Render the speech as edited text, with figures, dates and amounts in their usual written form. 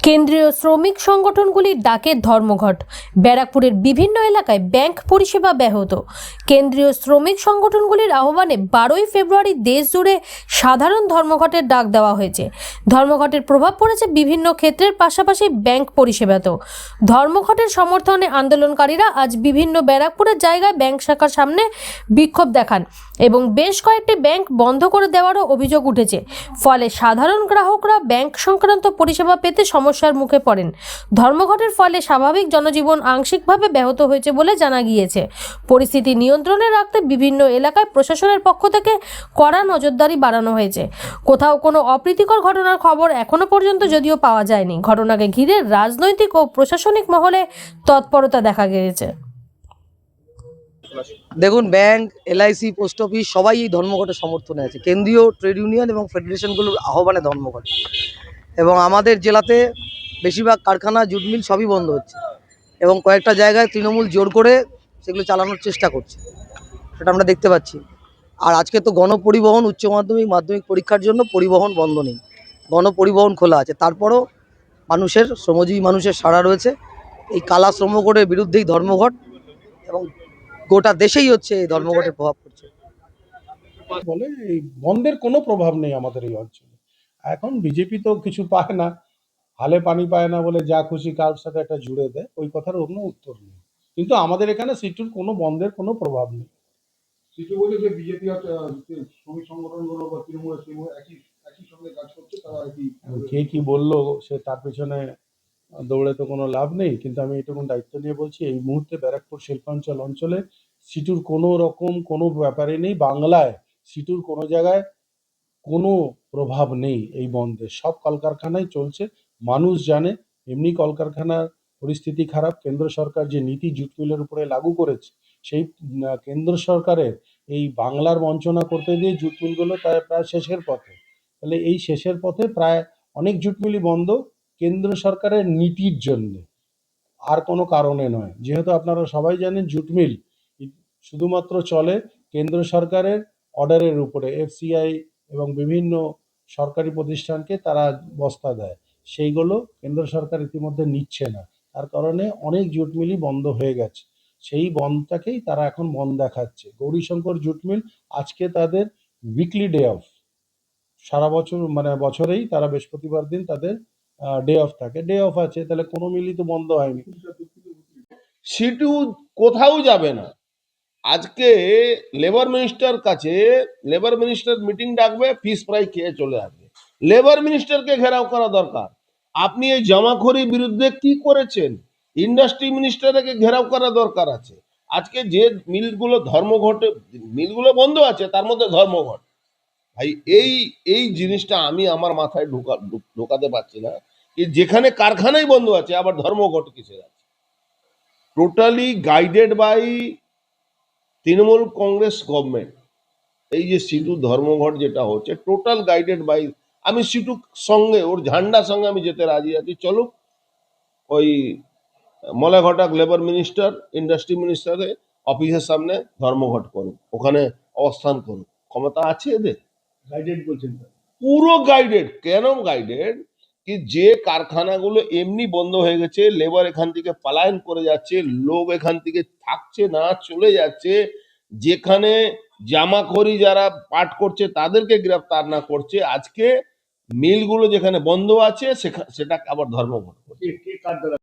কেন্দ্রীয় শ্রমিক সংগঠনগুলির ডাকে ধর্মঘট। ব্যারাকপুরের বিভিন্ন এলাকায় ব্যাংক পরিষেবা ব্যাহত। কেন্দ্রীয় শ্রমিক সংগঠনগুলির আহ্বানে 12ই ফেব্রুয়ারি দেশ জুড়ে সাধারণ ধর্মঘটের ডাক দেওয়া হয়েছে। ধর্মঘটের প্রভাব পড়েছে বিভিন্ন ক্ষেত্রের পাশাপাশি ব্যাংক পরিষেবাতেও। ধর্মঘটের সমর্থনে আন্দোলনকারীরা আজ বিভিন্ন ব্যারাকপুরের জায়গায় ব্যাংক শাখার সামনে বিক্ষোভ দেখান এবং বেশ কয়েকটি ব্যাংক বন্ধ করে দেওয়ারও অভিযোগ উঠেছে। ফলে সাধারণ গ্রাহকরা ব্যাংক সংক্রান্ত পরিষেবা পেতে সমস্যার মুখে পড়েন। ধর্মঘটের ফলে স্বাভাবিক জনজীবন আংশিকভাবে ব্যাহত হয়েছে বলে জানা গিয়েছে। পরিস্থিতি নিয়ন্ত্রণে রাখতে বিভিন্ন এলাকায় প্রশাসনের পক্ষ থেকে কড়া নজরদারি বাড়ানো হয়েছে। কোথাও কোনো অপ্রীতিকর ঘটনার খবর এখনো পর্যন্ত যদিও পাওয়া যায়নি। ঘটনাকে ঘিরে রাজনৈতিক ও প্রশাসনিক মহলে তৎপরতা দেখা গিয়েছে। দেখুন, ব্যাংক, এলআইসি, পোস্ট অফিস সবাই এই ধর্মঘটের সমর্থনে আছে। কেন্দ্রীয় ট্রেড ইউনিয়ন এবং ফেডারেশনগুলোর আহ্বানে ধর্মঘট। এবং আমাদের জেলাতে বেশিরভাগ কারখানা, জুট মিল সবই বন্ধ হচ্ছে এবং কয়েকটা জায়গায় তৃণমূল জোর করে সেগুলো চালানোর চেষ্টা করছে, সেটা আমরা দেখতে পাচ্ছি। আর আজকে তো গণপরিবহন, উচ্চ মাধ্যমিক, মাধ্যমিক পরীক্ষার জন্য পরিবহন বন্ধ নেই, গণপরিবহন খোলা আছে। তারপরও শ্রমজীবী মানুষের সাড়া রয়েছে। এই কালা শ্রমঘটের বিরুদ্ধেই ধর্মঘট এবং গোটা দেশেই হচ্ছে এই ধর্মঘটের প্রভাব পড়ছে। বলে এই বন্ধের কোনো প্রভাব নেই আমাদের এই অঞ্চলে। এখন বিজেপি তো কিছু পায় না, হালে পানি পায় না বলে যা খুশি কারোর সাথে একটা জুড়ে দেয়, ওই কথার কোনো উত্তর নেই। কিন্তু আমাদের এখানে সিটুর কোনো বন্ধের কোনো প্রভাব নেই। সিটু বলে যে বিজেপি আর শ্রমিক সংগঠনগুলো বা তৃণমূল একই একই সঙ্গে কাজ করছে, তারা একই। কে কি বললো সে তার পেছনে দৌড়ে তো কোনো লাভ নেই। কিন্তু আমি এটুকু দায়িত্ব নিয়ে বলছি, এই মুহূর্তে ব্যারাকপুর শিল্পাঞ্চল অঞ্চলে সিটুর কোনো রকম কোনো ব্যাপারে নেই। বাংলায় সিটুর কোনো জায়গায় কোনো প্রভাব নেই এই বন্ধে। সব কলকারখানাই চলছে, মানুষ জানে। এমনি কলকারখানার পরিস্থিতি খারাপ। কেন্দ্র সরকার যে নীতি জুট মিলের উপরে লাগু করেছে, সেই কেন্দ্র সরকারের এই বাংলার বঞ্চনা করতে দিয়ে জুট মিলগুলো প্রায় শেষের পথে। তাহলে এই শেষের পথে প্রায় অনেক জুট মিলই বন্ধ কেন্দ্র সরকারের নীতির জন্য, আর কোনো কারণে নয়। যেহেতু আপনারা সবাই জানেন জুট মিল শুধুমাত্র চলে কেন্দ্র সরকারের অর্ডারের উপরে। এফসিআই এবং বিভিন্ন সরকারি প্রতিষ্ঠানকে তারা বস্তা দেয়, সেইগুলো কেন্দ্র সরকার ইতিমধ্যে নিচ্ছে না। তার কারণে অনেক জুট মিলই বন্ধ হয়ে গেছে। সেই বন্ধটাকেই তারা এখন বন্ধ দেখাচ্ছে। গৌরীশঙ্কর জুট মিল আজকে তাদের উইকলি ডে অফ, সারা বছর মানে বছরেই তারা বৃহস্পতিবার দিন তাদের ডে অফ থাকে। ডে অফ আছে, তাহলে কোনো মিলই তো বন্ধ হয়নি। সিটু কোথাও যাবে না। আজকে লেবার মিনিস্টার কাছে লেবার মিনিস্টার মিটিং ডাকবে, ফিস ফ্রাই খেয়ে চলে আসবে। লেবার মিনিস্টারকে ঘেরাও করা দরকার। আপনি এই জামাখড়ির বিরুদ্ধে কি করেছেন? ইন্ডাস্ট্রি মিনিস্টারকে ঘেরাও করা দরকার আছে। আজকে যে মিলগুলো ধর্মঘটে, মিলগুলো বন্ধ আছে, তার মধ্যে ধর্মঘট। ভাই এই এই জিনিসটা আমি আমার মাথায় ঢোকাতে পারছি না। যেখানে কারখানাই বন্ধ আছে, আবার ধর্মঘট কিসের আছে? Totally guided by Trinamool Congress government. এই যে সিটু ধর্মঘট যেটা হচ্ছে, টোটাল গাইডেড বাই। আমি সিটু সঙ্গে, ওর ঝান্ডার সঙ্গে আমি যেতে রাজি আছি। চলুক ওই মলাঘটাক লেবার মিনিস্টার, ইন্ডাস্ট্রি মিনিস্টারের অফিসের সামনে ধর্মঘট করুক, ওখানে অবস্থান করুক। ক্ষমতা আছে এদের। গাইডেড বলছেন পুরো গাইডেড। কেন গাইডেড? কি যে কারখানাগুলো এমনি বন্ধ হয়ে গেছে, লেবার এখান থেকে পলায়ন করে যাচ্ছে, লোক এখান থেকে থাকছে না, চলে যাচ্ছে। যেখানে জামাখড়ি যারা পাট করছে তাদেরকে গ্রেফতার না করছে, আজকে মিলগুলো যেখানে বন্ধ আছে সেটা আবার ধর্মঘট করছে। কে কার দ্বারা